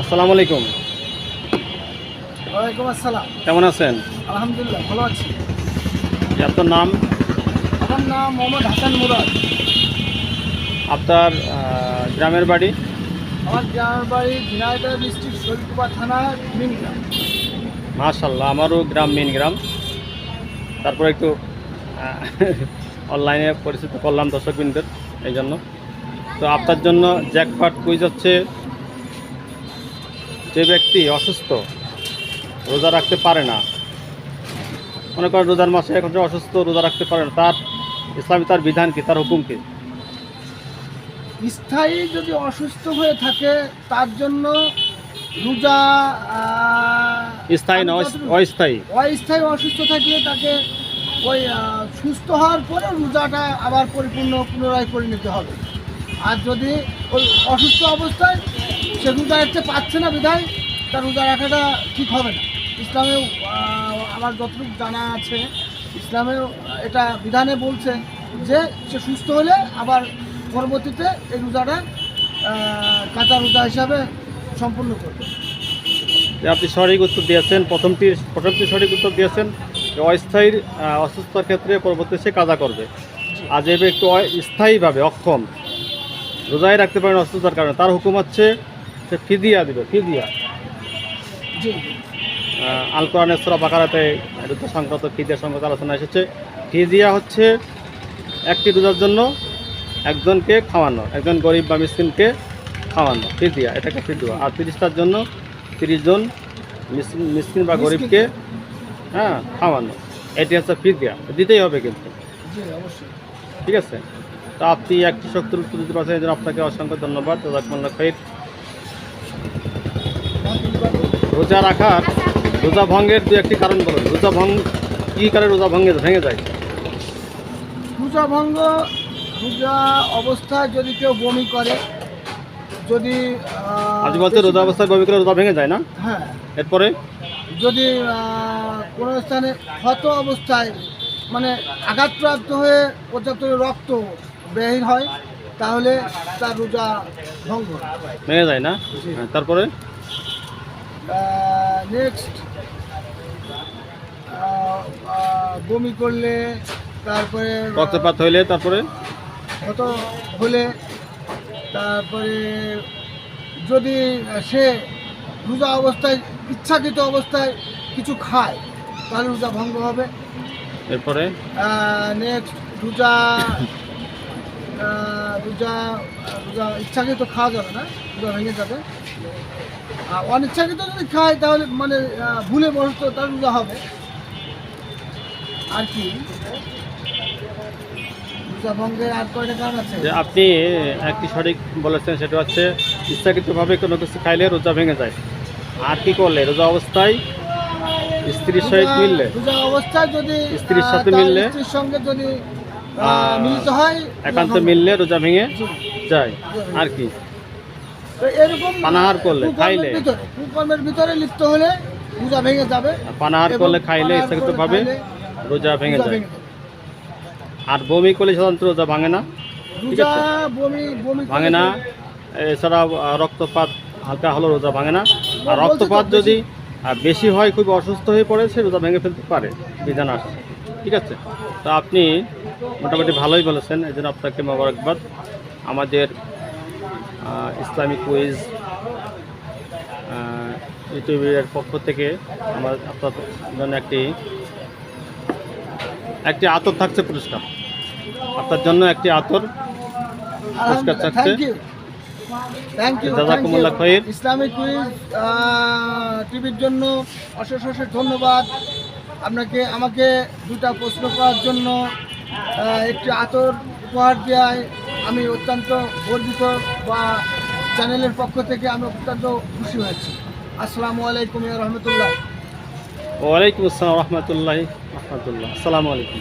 আসসালামু আলাইকুম। ওয়ালাইকুম আসসালাম। কেমন আছেন? আলহামদুলিল্লাহ ভালো আছি। আপনার নাম? আমার নাম মোহাম্মদ হাসান মুরাদ। আপনার গ্রামের বাড়ি? আমার গ্রামের বাড়ি ঝিনাইদহ ডিস্ট্রিক্ট শরীফপুরা থানা মিনগ্রাম। মাশাআল্লাহ, আমারও গ্রাম মেন গ্রাম। তারপরে একটু অনলাইনে পরিচিত করলাম দর্শকবৃন্দের এই জন্য। তো আপনার জন্য জ্যাকপট কুইজ হচ্ছে, যে ব্যক্তি অসুস্থ, রোজা রাখতে পারে না, মনে করেন রোজার মাসে এখন যে অসুস্থ, রোজা রাখতে পারে না, তার ইসলামী তার বিধান কি, তার হুকুম কি? স্থায়ী যদি অসুস্থ হয়ে থাকে তার জন্য রোজা স্থায়ী না অস্থায়ী? অস্থায়ী অসুস্থ থাকলে তাকে ওই সুস্থ হওয়ার পরে রোজাটা আবার পুনরায় করে নিতে হবে। আর যদি ওই অসুস্থ অবস্থায় সে রোজা রাখতে পারছে না বিধায় তার রোজা রাখাটা ঠিক হবে না। ইসলামেও আমার যতটুকু জানা আছে, ইসলামেও এটা বিধানে বলছে যে সে সুস্থ হলে আবার পরবর্তীতে এই রোজাটা কাঁচা রোজা হিসাবে সম্পূর্ণ করবে। আপনি সঠিক উত্তর দিয়েছেন, প্রথমটি সঠিক উত্তর দিয়েছেন। অস্থায়ী অসুস্থতার ক্ষেত্রে পরবর্তী সে কাজা করবে। আর যে একটু স্থায়ীভাবে অক্ষম, রোজায় রাখতে পারেন অসুস্থতার কারণে, তার হুকুম হচ্ছে সে ফিদিয়া দিবে। ফিদিয়া জি, আল কোরআনের সূরা বাকারাতে রোজা সংক্রান্ত ফিদিয়া সংক্রান্ত আলোচনা এসেছে। ফিদিয়া হচ্ছে একটি রোজার জন্য একজনকে খাওয়ানো, একজন গরিব বা মিসকিনকে খাওয়ানো, ফিদিয়া, এটাকে ফিদিয়া। আর 30টার জন্য 30 জন মিসকিন বা গরিবকে খাওয়ানো, এটি হচ্ছে ফিদিয়া। দিতেই হবে কিন্তু, জি অবশ্যই। ঠিক আছে? তো আপনি একটি শক্তির উত্তর দিতে পারছেন, এই জন্য আপনাকে অসংখ্য ধন্যবাদ। জাযাকুমুল্লাহ খাইর। রোজা রাখার, রোজা ভঙ্গের দু একটি কারণ বলুন। রোজা কী কারণে রোজা ভেঙে যায়? রোজা অবস্থায় যদি কেউ বমি করে, যদি আজ বলতে রোজা অবস্থায় বমি করে রোজা ভেঙে যায় না? হ্যাঁ। এরপরে যদি কোনো স্থানে ক্ষত অবস্থায় মানে আঘাতপ্রাপ্ত হয়ে পর্যাপ্ত রক্ত বের হয় তাহলে তার রোজা ভঙ্গ ভেঙে যায় না? হ্যাঁ, তারপরে নেক্সট বমি করলে, তারপরে রক্তপাত হইলে, তারপরে ক্ষত হলে, তারপরে যদি সে রোজা অবস্থায় ইচ্ছাকৃত অবস্থায় কিছু খায় তাহলে রোজা ভঙ্গ হবে। এরপরে নেক্সট রোজা রোজা রোজা ইচ্ছাকৃত খাওয়া যাবে না, রোজা ভেঙে যাবে। আর অনিচ্ছাকৃত যদি খায় তাহলে মানে ভুলে বসত তার রোজা হবে। আর কি রোজা ভঙ্গের আর কয়টা কারণ আছে? যে আপনি একটি সঠিক বলেছেন, সেটা হচ্ছে ইচ্ছাকৃতভাবে কোনো কিছু খাইলে রোজা ভেঙে যায়। আর কি করলে? রোজা অবস্থায় স্ত্রীর সহিত মিললে, রোজা অবস্থায় যদি স্ত্রীর সাথে তার মিললে, স্ত্রীর সঙ্গে যদি মিলিত হয়, একান্ত মিললে রোজা ভেঙে যায়। আর কি? তো এরকম পানাহার করলে, খাইলে, কুকর্মের ভিতরে লিপ্ত হলে রোজা ভেঙে যাবে। পানাহার করলে, খাইলে ইচ্ছাকৃতভাবে রোজা ভেঙে যায়। আর বমি করলে সাধারণত রোজা ভাঙে না, ঠিক আছে? বমি ভাঙে না। এছাড়া রক্তপাত হালকা হলো রোজা ভাঙে না। আর রক্তপাত যদি বেশি হয়, খুব অসুস্থ হয়ে পড়ে, সে রোজা ভেঙে ফেলতে পারে, বিধান আসে, ঠিক আছে? তো আপনি মোটামুটি ভালোই বলেছেন, এই জন্য আপনাকে মোবারকবাদ। আমাদের ইসলামিক কুইজ ইউটিউবের পক্ষ থেকে আমার আপনার জন্য একটি আতর থাকছে পুরস্কার। আপনার জন্য একটি আতর পুরস্কার থাকছে। জাযাকুমুল্লাহ খাইর। ইসলামিক কুইজ টিভির জন্য অশেষ ধন্যবাদ আপনাকে। আমাকে দুটা প্রশ্ন করার জন্য একটি আতর উপহার দেওয়ায় আমি অত্যন্ত গর্বিত, বা চ্যানেলের পক্ষ থেকে আমি অত্যন্ত খুশি হয়েছি। আসসালামু আলাইকুম রহমতুল্লাহ। ওয়ালাইকুম আসসালাম রহমতুল্লাহ। আসসালামু আলাইকুম।